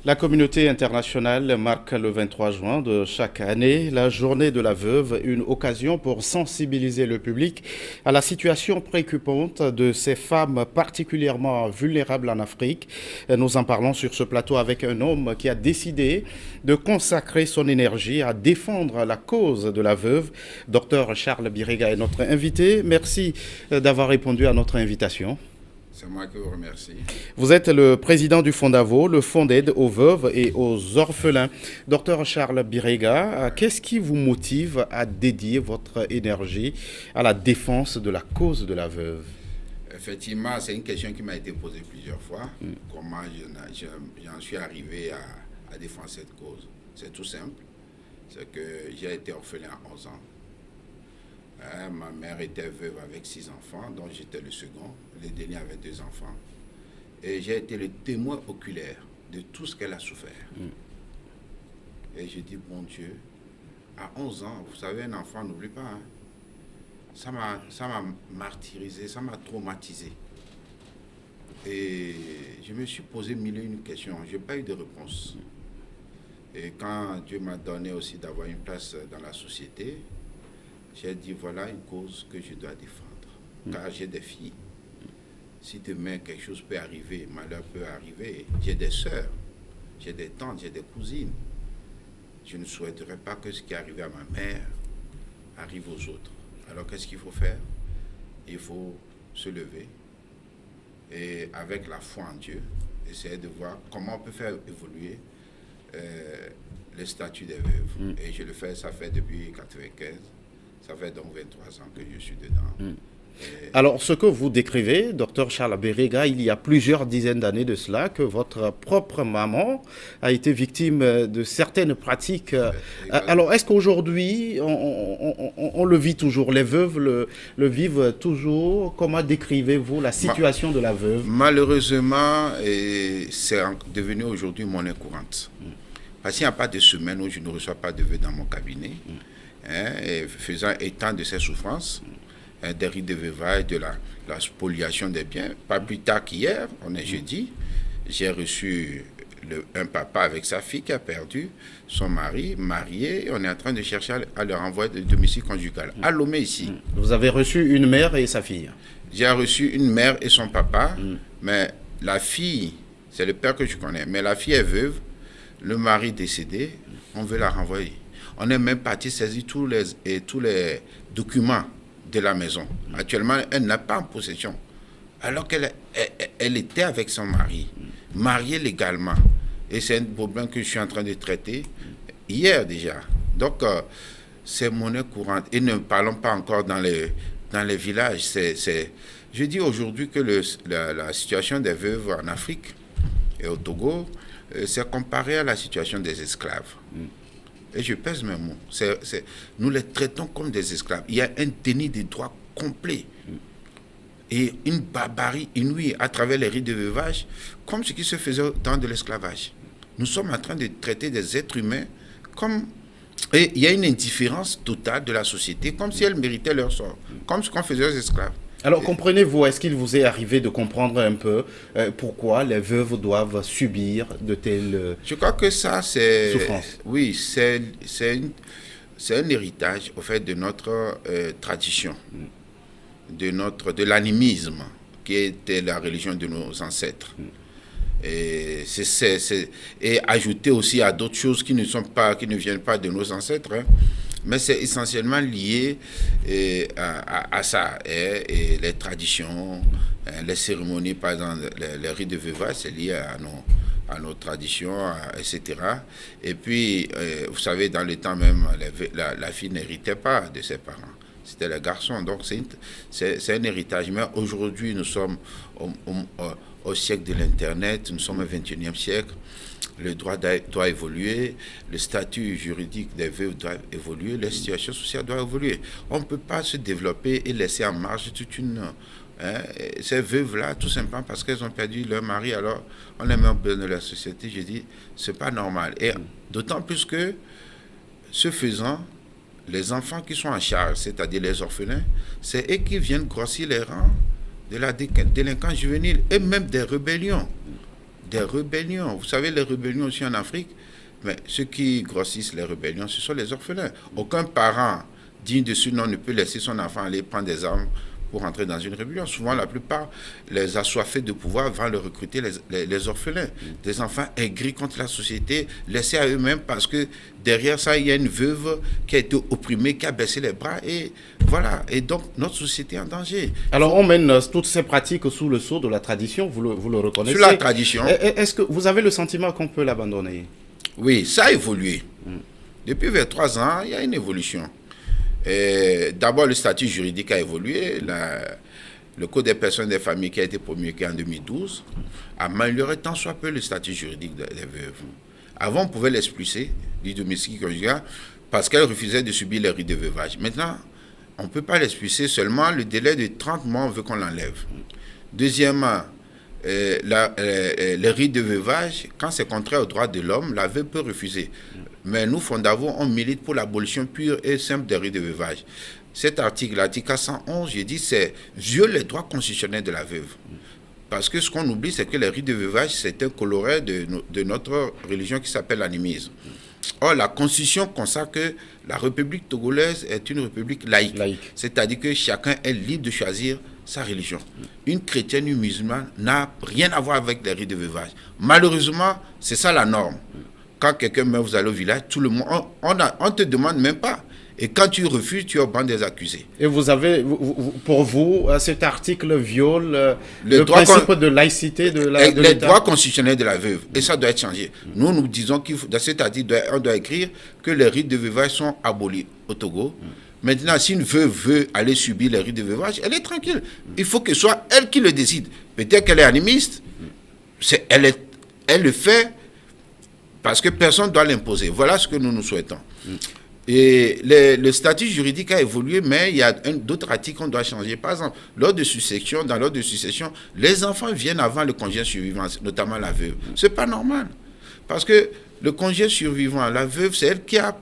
La communauté internationale marque le 23 juin de chaque année la journée de la veuve, une occasion pour sensibiliser le public à la situation préoccupante de ces femmes particulièrement vulnérables en Afrique. Nous en parlons sur ce plateau avec un homme qui a décidé de consacrer son énergie à défendre la cause de la veuve. Docteur Charles Birega est notre invité. Merci d'avoir répondu à notre invitation. C'est moi qui vous remercie. Vous êtes le président du Fondavo, le Fonds d'aide aux veuves et aux orphelins. Docteur Charles Birega, qu'est-ce qui vous motive à dédier votre énergie à la défense de la cause de la veuve? Effectivement, c'est une question qui m'a été posée plusieurs fois. Comment j'en suis arrivé à défendre cette cause? C'est tout simple. C'est que j'ai été orphelin à 11 ans. Ma mère était veuve avec 6 enfants, dont j'étais le second. Le dernier avait 2 enfants. Et j'ai été le témoin oculaire de tout ce qu'elle a souffert. Et je dis, bon Dieu, à 11 ans, vous savez, un enfant n'oublie pas. Hein. Ça m'a martyrisé, ça m'a traumatisé. Et je me suis posé mille et une questions. Je n'ai pas eu de réponse. Et quand Dieu m'a donné aussi d'avoir une place dans la société, j'ai dit, voilà une cause que je dois défendre. Car j'ai des filles. Si demain quelque chose peut arriver, malheur peut arriver, j'ai des sœurs, j'ai des tantes, j'ai des cousines. Je ne souhaiterais pas que ce qui est arrivé à ma mère arrive aux autres. Alors qu'est-ce qu'il faut faire? Il faut se lever et avec la foi en Dieu, essayer de voir comment on peut faire évoluer le statut des veuves. Et je le fais, ça fait depuis 1995. Ça fait donc 23 ans que je suis dedans. Alors, ce que vous décrivez, docteur Charles Birega, il y a plusieurs dizaines d'années de cela, que votre propre maman a été victime de certaines pratiques. Alors, est-ce qu'aujourd'hui, on le vit toujours? Les veuves le vivent toujours? Comment décrivez-vous la situation de la veuve? Malheureusement, c'est devenu aujourd'hui monnaie courante. Parce qu'il n'y a pas de semaine où je ne reçois pas de vœux dans mon cabinet. Et faisant état de ses souffrances, des rites de veuvage, de la spoliation des biens. Pas plus tard qu'hier, on est jeudi, j'ai reçu un papa avec sa fille qui a perdu son mari, marié. On est en train de chercher à leur envoyer de domicile conjugal. À Lomé ici. Vous avez reçu une mère et sa fille? J'ai reçu une mère et son papa, mais la fille, c'est le père que je connais, mais la fille est veuve, le mari décédé, on veut la renvoyer. On est même parti saisir tous les documents de la maison. Actuellement, elle n'a pas en possession. Alors qu'elle était avec son mari, mariée légalement. Et c'est un problème que je suis en train de traiter hier déjà. Donc, c'est monnaie courante. Et ne parlons pas encore dans les villages. Je dis aujourd'hui que la situation des veuves en Afrique et au Togo, c'est comparé à la situation des esclaves. Et je pèse mes mots. Nous les traitons comme des esclaves. Il y a un déni des droits complet. Et une barbarie inouïe à travers les rites de veuvage, comme ce qui se faisait au temps de l'esclavage. Nous sommes en train de traiter des êtres humains comme... Et il y a une indifférence totale de la société, comme si elles méritaient leur sort, comme ce qu'on faisait aux esclaves. Alors, comprenez-vous, est-ce qu'il vous est arrivé de comprendre un peu pourquoi les veuves doivent subir de telles Je crois que ça, c'est... souffrances? Oui, c'est un héritage, au fait, de notre tradition, de l'animisme, qui était la religion de nos ancêtres. Et, et ajouter aussi à d'autres choses qui ne viennent pas de nos ancêtres, hein. Mais c'est essentiellement lié à ça. Et les traditions, les cérémonies, par exemple, les rites de veuvage, c'est lié à nos traditions, etc. Et puis, vous savez, dans le temps même, la fille n'héritait pas de ses parents. C'était les garçons. Donc, c'est un héritage. Mais aujourd'hui, nous sommes au siècle de l'Internet, nous sommes au XXIe siècle. Le droit doit évoluer, le statut juridique des veuves doit évoluer, la situation sociale doit évoluer. On ne peut pas se développer et laisser en marge toute ces veuves-là, tout simplement parce qu'elles ont perdu leur mari, alors on les met en besoin de la société. Je dis, c'est pas normal. Et d'autant plus que, ce faisant, les enfants qui sont en charge, c'est-à-dire les orphelins, c'est eux qui viennent grossir les rangs de la délinquance juvénile et même des rébellions. des rébellions. Vous savez, les rébellions aussi en Afrique, mais ceux qui grossissent les rébellions, ce sont les orphelins. Aucun parent digne de ce nom ne peut laisser son enfant aller prendre des armes pour entrer dans une rébellion. Souvent, la plupart, les assoiffés de pouvoir vont le recruter les orphelins. Des enfants aigris contre la société, laissés à eux-mêmes parce que derrière ça, il y a une veuve qui a été opprimée, qui a baissé les bras. Et voilà. Et donc, notre société est en danger. Alors, on mène toutes ces pratiques sous le sceau de la tradition, vous le reconnaissez. Sur la tradition. Est-ce que vous avez le sentiment qu'on peut l'abandonner? Oui, ça a évolué. Depuis 23 ans, il y a une évolution. D'abord, le statut juridique a évolué. Le Code des personnes et des familles qui a été promulgué en 2012 a amélioré tant soit peu le statut juridique des veuves. Avant, on pouvait l'expulser du domicile conjugal parce qu'elle refusait de subir les rites de veuvage. Maintenant, on ne peut pas l'expulser, seulement le délai de 30 mois, on veut qu'on l'enlève. Deuxièmement, les rites de veuvage, quand c'est contraire aux droits de l'homme, la veuve peut refuser. Mais nous, Fondavo, on milite pour l'abolition pure et simple des rites de veuvage. Cet article, l'article 411, j'ai dit, c'est viole les droits constitutionnels de la veuve. Parce que ce qu'on oublie, c'est que les rites de veuvage, c'est un coloret de notre religion qui s'appelle l'animisme. Or, la Constitution consacre que la République togolaise est une république laïque. C'est-à-dire que chacun est libre de choisir sa religion. Une chrétienne, une musulmane n'a rien à voir avec les rites de veuvage. Malheureusement, c'est ça la norme. Quand quelqu'un meurt, vous allez au village, tout le monde, on ne te demande même pas. Et quand tu refuses, tu es au banc des accusés. Et vous avez, pour vous, cet article viole le principe de laïcité de l'État. Les droits constitutionnels de la veuve. Et ça doit être changé. Nous disons qu'il faut, dans cet article, on doit écrire que les rites de veuvage sont abolis au Togo. Maintenant, si une veuve veut aller subir les rites de veuvage, elle est tranquille. Il faut que ce soit elle qui le décide. Peut-être qu'elle est animiste. Elle le fait parce que personne ne doit l'imposer. Voilà ce que nous souhaitons. Et le statut juridique a évolué, mais il y a d'autres articles qu'on doit changer. Par exemple, dans l'ordre de succession, les enfants viennent avant le conjoint survivant, notamment la veuve. Ce n'est pas normal. Parce que le conjoint survivant, la veuve, c'est elle qui a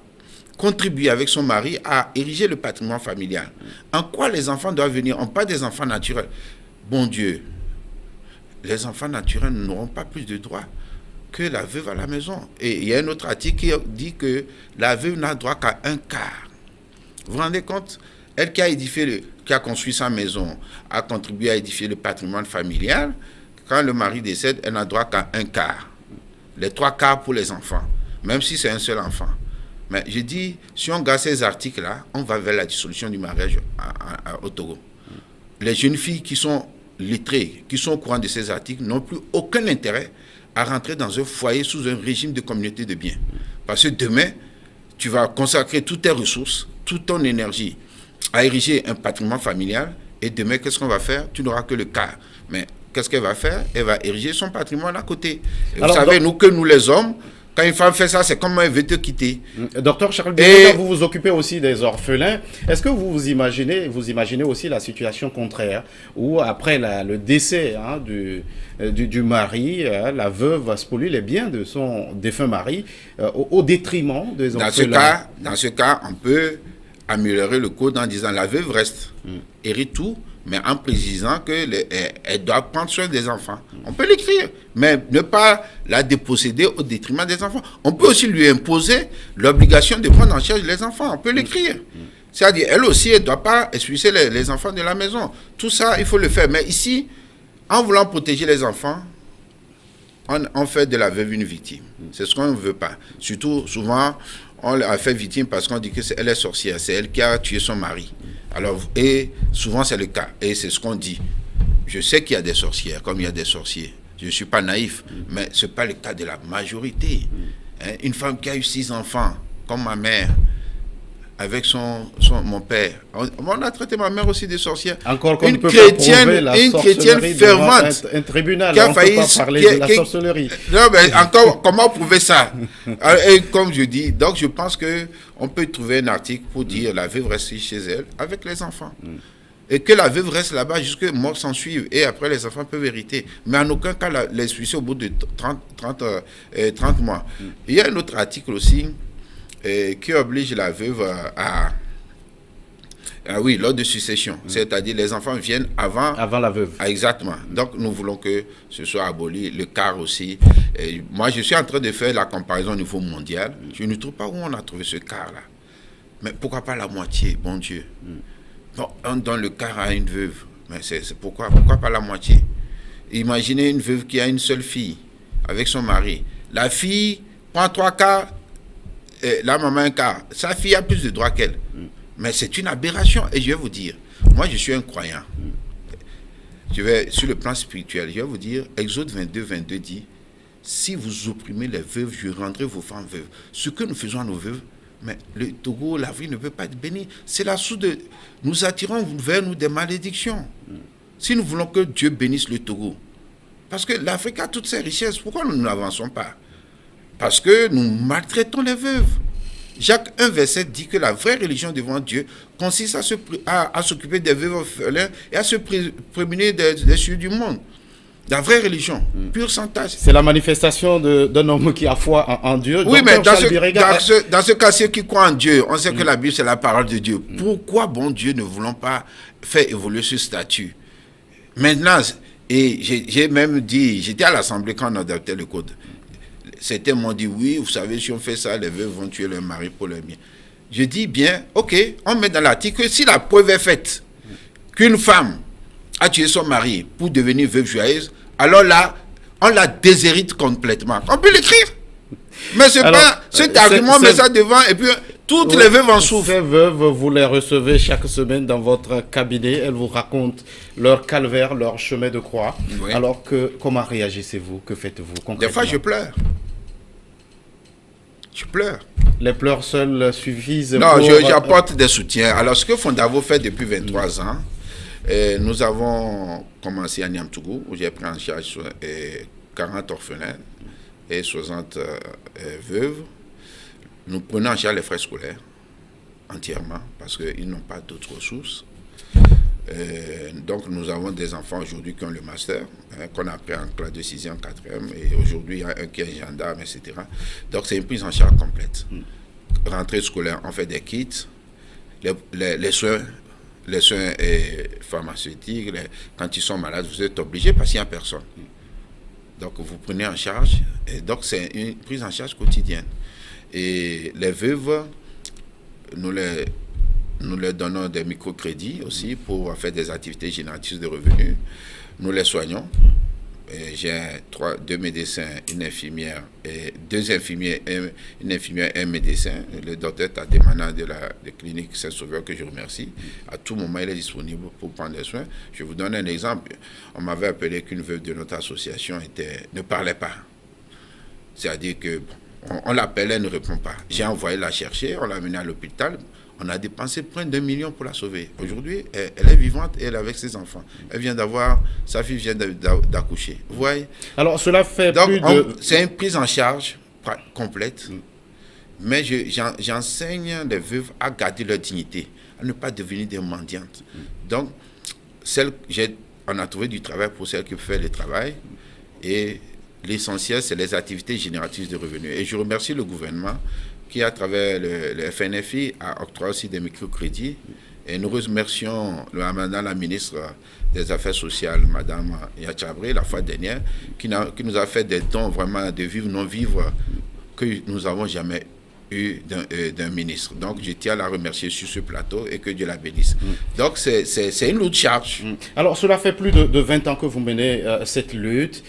contribué avec son mari à ériger le patrimoine familial. En quoi les enfants doivent venir? On parle des enfants naturels. Bon Dieu, les enfants naturels n'auront pas plus de droits que la veuve à la maison. Et il y a un autre article qui dit que la veuve n'a droit qu'à un quart. Vous vous rendez compte? Elle qui a construit sa maison, a contribué à édifier le patrimoine familial, quand le mari décède, elle n'a droit qu'à un quart. Les 3 quarts pour les enfants, même si c'est un seul enfant. Mais je dis, si on garde ces articles-là, on va vers la dissolution du mariage au Togo. Les jeunes filles qui sont lettrées, qui sont au courant de ces articles, n'ont plus aucun intérêt à rentrer dans un foyer sous un régime de communauté de biens. Parce que demain, tu vas consacrer toutes tes ressources, toute ton énergie à ériger un patrimoine familial, et demain, qu'est-ce qu'on va faire? Tu n'auras que le quart. Mais qu'est-ce qu'elle va faire? Elle va ériger son patrimoine à côté. Et vous savez, nous les hommes, quand une femme fait ça, c'est comme elle veut te quitter. Docteur Charles Biémeta, vous vous occupez aussi des orphelins. Est-ce que vous imaginez aussi la situation contraire, où après le décès du mari, la veuve va spolier les biens de son défunt mari au détriment des orphelins? Dans ce cas, on peut améliorer le code en disant la veuve reste, hérite tout, mais en précisant qu'elle doit prendre soin des enfants. On peut l'écrire, mais ne pas la déposséder au détriment des enfants. On peut aussi lui imposer l'obligation de prendre en charge les enfants. On peut l'écrire. C'est-à-dire, elle aussi, elle ne doit pas expulser les enfants de la maison. Tout ça, il faut le faire. Mais ici, en voulant protéger les enfants, on fait de la veuve une victime. C'est ce qu'on ne veut pas. Surtout, souvent, on l'a fait victime parce qu'on dit qu'elle est sorcière. C'est elle qui a tué son mari. Alors, et souvent, c'est le cas. Et c'est ce qu'on dit. Je sais qu'il y a des sorcières, comme il y a des sorciers. Je ne suis pas naïf, mais ce n'est pas le cas de la majorité. Une femme qui a eu 6 enfants, comme ma mère, avec mon père. On a traité ma mère aussi de sorcière. Encore qu'on une ne peut chrétienne, pas prouver la une chrétienne fervente. Un tribunal, qui a on failli, ne peut pas parler de la sorcellerie. Non, mais encore, comment prouver ça? Et comme je dis, donc je pense qu'on peut trouver un article pour dire la veuve reste chez elle avec les enfants. Et que la veuve reste là-bas jusqu'à mort s'en suive. Et après, les enfants peuvent hériter. Mais en aucun cas, l'expulser au bout de 30 mois. Il y a un autre article aussi qui oblige la veuve Ah oui, l'ordre de succession. C'est-à-dire les enfants viennent avant... Avant la veuve. Ah, exactement. Donc nous voulons que ce soit aboli, le quart aussi. Et moi, je suis en train de faire la comparaison au niveau mondial. Je ne trouve pas où on a trouvé ce quart-là. Mais pourquoi pas la moitié, bon Dieu? Bon, on donne le quart à une veuve. Mais pourquoi pas la moitié? Imaginez une veuve qui a une seule fille avec son mari. La fille prend 3 quarts, la maman un quart. Sa fille a plus de droits qu'elle. Mais c'est une aberration. Et je vais vous dire, moi je suis un croyant. Sur le plan spirituel, je vais vous dire, Exode 22, 22 dit, si vous opprimez les veuves, je rendrai vos femmes veuves. Ce que nous faisons à nos veuves, mais le Togo, l'Afrique ne peut pas être béni. C'est la source de... Nous attirons vers nous des malédictions. Si nous voulons que Dieu bénisse le Togo, parce que l'Afrique a toutes ses richesses, pourquoi nous n'avançons pas? Parce que nous maltraitons les veuves. Jacques 1, verset dit que la vraie religion devant Dieu consiste à s'occuper des veuves orphelins et à se prémunir des cieux du monde. La vraie religion, pure sans tâche. C'est la manifestation d'un homme qui a foi en Dieu. Oui, mais dans ce cas, ceux qui croient en Dieu, on sait que la Bible, c'est la parole de Dieu. Pourquoi, bon Dieu, ne voulons pas faire évoluer ce statut? Maintenant, et j'ai même dit, j'étais à l'Assemblée quand on adoptait le code. Certains m'ont dit, oui, vous savez, si on fait ça, les veuves vont tuer leur mari pour leur bien. Je dis bien, ok, on met dans l'article que si la preuve est faite qu'une femme a tué son mari pour devenir veuve joyeuse, alors là, on la déshérite complètement. On peut l'écrire. Mais c'est pas cet argument, on met ça devant et puis toutes les veuves en souffrent. Ces veuves, vous les recevez chaque semaine dans votre cabinet. Elles vous racontent leur calvaire, leur chemin de croix. Oui. Alors comment réagissez-vous? Que faites-vous concrètement? Des fois, je pleure. Je pleure. Les pleurs seuls suffisent? Non, j'apporte des soutiens. Alors, ce que Fondavo fait depuis 23 ans, nous avons commencé à Niamtougou, où j'ai pris en charge 40 orphelins et 60 veuves. Nous prenons en charge les frais scolaires entièrement parce qu'ils n'ont pas d'autres ressources. Donc nous avons des enfants aujourd'hui qui ont le master, qu'on a pris en classe de 6e, 4e, et aujourd'hui il y a un qui est gendarme, etc. Donc c'est une prise en charge complète. Rentrée scolaire, on fait des kits, les soins pharmaceutiques, quand ils sont malades, vous êtes obligés parce qu'il n'y a personne. Donc vous prenez en charge, et donc c'est une prise en charge quotidienne. Et les veuves, nous leur donnons des microcrédits aussi pour faire des activités génératrices de revenus. Nous les soignons. J'ai 2 médecins, une infirmière, et 2 infirmiers, une infirmière et un médecin. Le docteur Tademana de la clinique Saint-Sauveur, que je remercie. À tout moment, il est disponible pour prendre des soins. Je vous donne un exemple. On m'avait appelé qu'une veuve de notre association ne parlait pas. C'est-à-dire que on l'appelle, elle ne répond pas. J'ai envoyé la chercher, on l'a amenée à l'hôpital. On a dépensé près de 1 million pour la sauver. Aujourd'hui, elle est vivante et elle est avec ses enfants. Sa fille vient d'accoucher. Vous voyez? Alors, cela fait donc, plus de... c'est une prise en charge complète. Mais j'enseigne les veuves à garder leur dignité, à ne pas devenir des mendiantes. Donc, on a trouvé du travail pour celles qui font le travail. Et l'essentiel, c'est les activités génératrices de revenus. Et je remercie le gouvernement qui, à travers le FNFI, a octroyé aussi des microcrédits. Et nous remercions Madame la ministre des Affaires sociales, Madame Yachabré, la fois dernière, qui nous a fait des dons vraiment de vivre, non-vivre, que nous n'avons jamais eu d'un ministre. Donc, je tiens à la remercier sur ce plateau et que Dieu la bénisse. Donc, c'est une lourde charge. Alors, cela fait plus de 20 ans que vous menez cette lutte.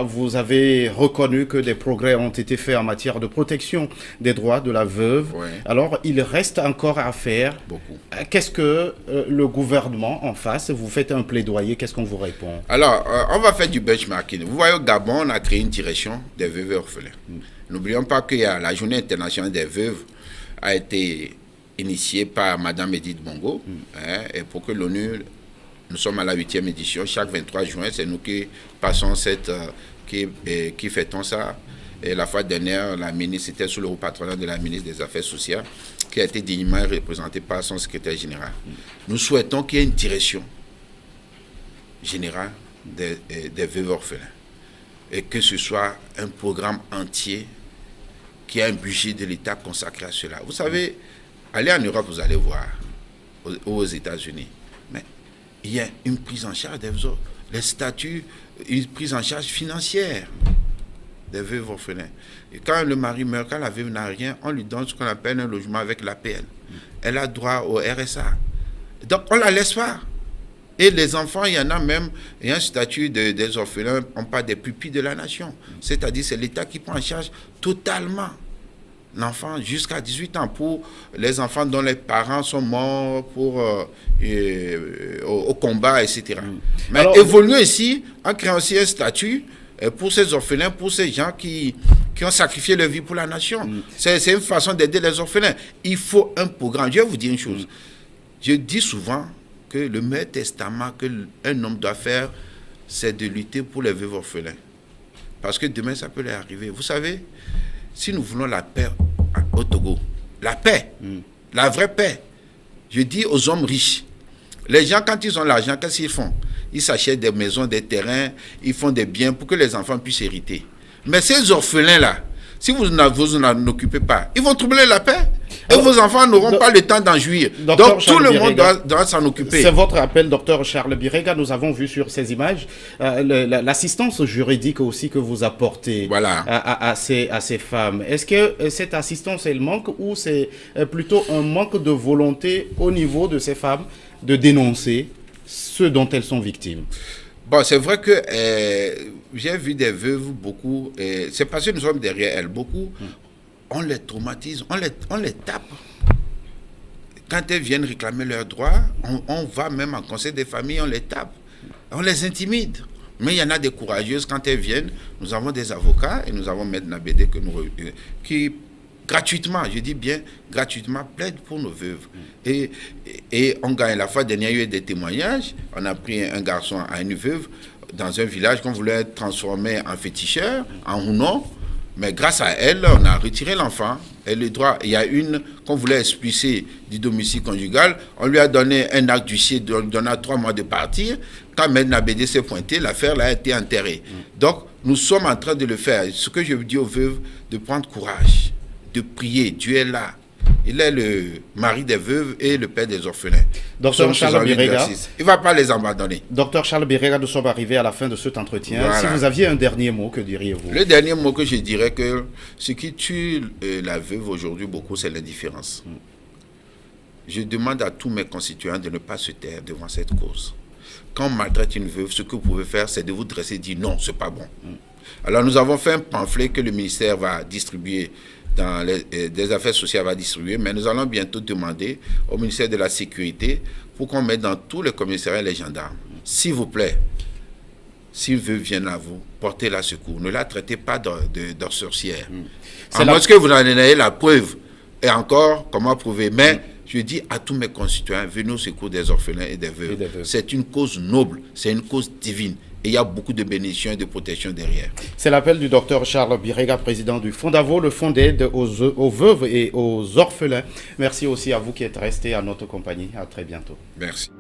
Vous avez reconnu que des progrès ont été faits en matière de protection des droits de la veuve. Ouais. Alors, il reste encore à faire. Beaucoup. Qu'est-ce que le gouvernement en face, vous faites un plaidoyer, qu'est-ce qu'on vous répond? Alors, on va faire du benchmarking. Vous voyez, au Gabon, on a créé une direction des veuves et orphelins. N'oublions pas que la journée internationale des veuves a été initiée par Madame Edith Bongo. Et pour que l'ONU, nous sommes à la 8e édition, chaque 23 juin, c'est nous qui passons qui fêtons ça. Et la fois dernière, la ministre était sous le haut patronat de la ministre des Affaires sociales, qui a été dignement représentée par son secrétaire général. Nous souhaitons qu'il y ait une direction générale des veuves orphelins. Et que ce soit un programme entier qui a un budget de l'État consacré à cela. Vous savez, allez en Europe, vous allez voir. aux États-Unis. Mais il y a une prise en charge des autres, les statuts, une prise en charge financière des veuves orphelins. Et quand le mari meurt, quand la veuve n'a rien, on lui donne ce qu'on appelle un logement avec l'APL. Elle a droit au RSA. Donc on ne la laisse pas. Et les enfants, il y en a même, il y a un statut des orphelins, on parle des pupilles de la nation. C'est-à-dire c'est l'État qui prend en charge totalement l'enfant jusqu'à 18 ans pour les enfants dont les parents sont morts au combat, etc. Mais alors, évoluer ici en créant aussi un statut pour ces orphelins, pour ces gens qui ont sacrifié leur vie pour la nation. C'est une façon d'aider les orphelins. Il faut un programme. Je vais vous dire une chose. Je dis souvent que le meilleur testament qu'un homme doit faire, c'est de lutter pour les veuves orphelins. Parce que demain, ça peut leur arriver. Vous savez, si nous voulons la paix au Togo, la paix, la vraie paix, je dis aux hommes riches, les gens, quand ils ont l'argent, qu'est-ce qu'ils font? Ils s'achètent des maisons, des terrains, ils font des biens pour que les enfants puissent hériter. Mais ces orphelins-là, si vous n'en occupez pas, ils vont troubler la paix. Et vos enfants n'auront pas le temps d'en jouir. Donc tout le monde doit s'en occuper. C'est votre appel, docteur Charles Birega. Nous avons vu sur ces images l'assistance juridique aussi que vous apportez à ces femmes. Est-ce que cette assistance, elle manque ou c'est plutôt un manque de volonté au niveau de ces femmes de dénoncer ce dont elles sont victimes? Bon, c'est vrai que j'ai vu des veuves beaucoup, c'est parce que nous sommes derrière elles beaucoup, on les traumatise, on les tape. Quand elles viennent réclamer leurs droits, on va même en conseil des familles, on les tape, on les intimide. Mais il y en a des courageuses, quand elles viennent, nous avons des avocats et nous avons Maître Nabédé qui gratuitement, je dis bien gratuitement, plaide pour nos veuves. Et on gagne. La fois dernière, il y a eu des témoignages. On a pris un garçon à une veuve dans un village qu'on voulait transformer en féticheur, en Hounon. Mais grâce à elle, on a retiré l'enfant. Et le droit, il y a une qu'on voulait expulser du domicile conjugal. On lui a donné un acte d'huissier donnant 3 mois de partir. Quand Maître Nabédé s'est pointé, l'affaire a été enterrée. Donc, nous sommes en train de le faire. Ce que je dis aux veuves, de prendre courage, de prier. Dieu est là. Il est le mari des veuves et le père des orphelins. Docteur Charles Birega, il ne va pas les abandonner. Docteur Charles Birega, nous sommes arrivés à la fin de cet entretien. Voilà. Si vous aviez un dernier mot, que diriez-vous? Le dernier mot que je dirais, que ce qui tue la veuve aujourd'hui beaucoup, c'est l'indifférence. Je demande à tous mes concitoyens de ne pas se taire devant cette cause. Quand on maltraite une veuve, ce que vous pouvez faire, c'est de vous dresser et dire non, c'est pas bon. Alors nous avons fait un pamphlet que le ministère va distribuer, dans des affaires sociales va distribuer, mais nous allons bientôt demander au ministère de la Sécurité pour qu'on mette dans tous les commissariats les gendarmes. S'il vous plaît, s'il veut viennent à vous, portez-la secours. Ne la traitez pas de sorcière. Parce que vous en avez la preuve. Et encore, comment prouver? Mais je dis à tous mes concitoyens, venez au secours des orphelins et des veuves. C'est une cause noble, c'est une cause divine. Et il y a beaucoup de bénédictions et de protection derrière. C'est l'appel du docteur Charles Birega, président du Fondavo, le fonds d'aide aux veuves et aux orphelins. Merci aussi à vous qui êtes restés à notre compagnie. À très bientôt. Merci.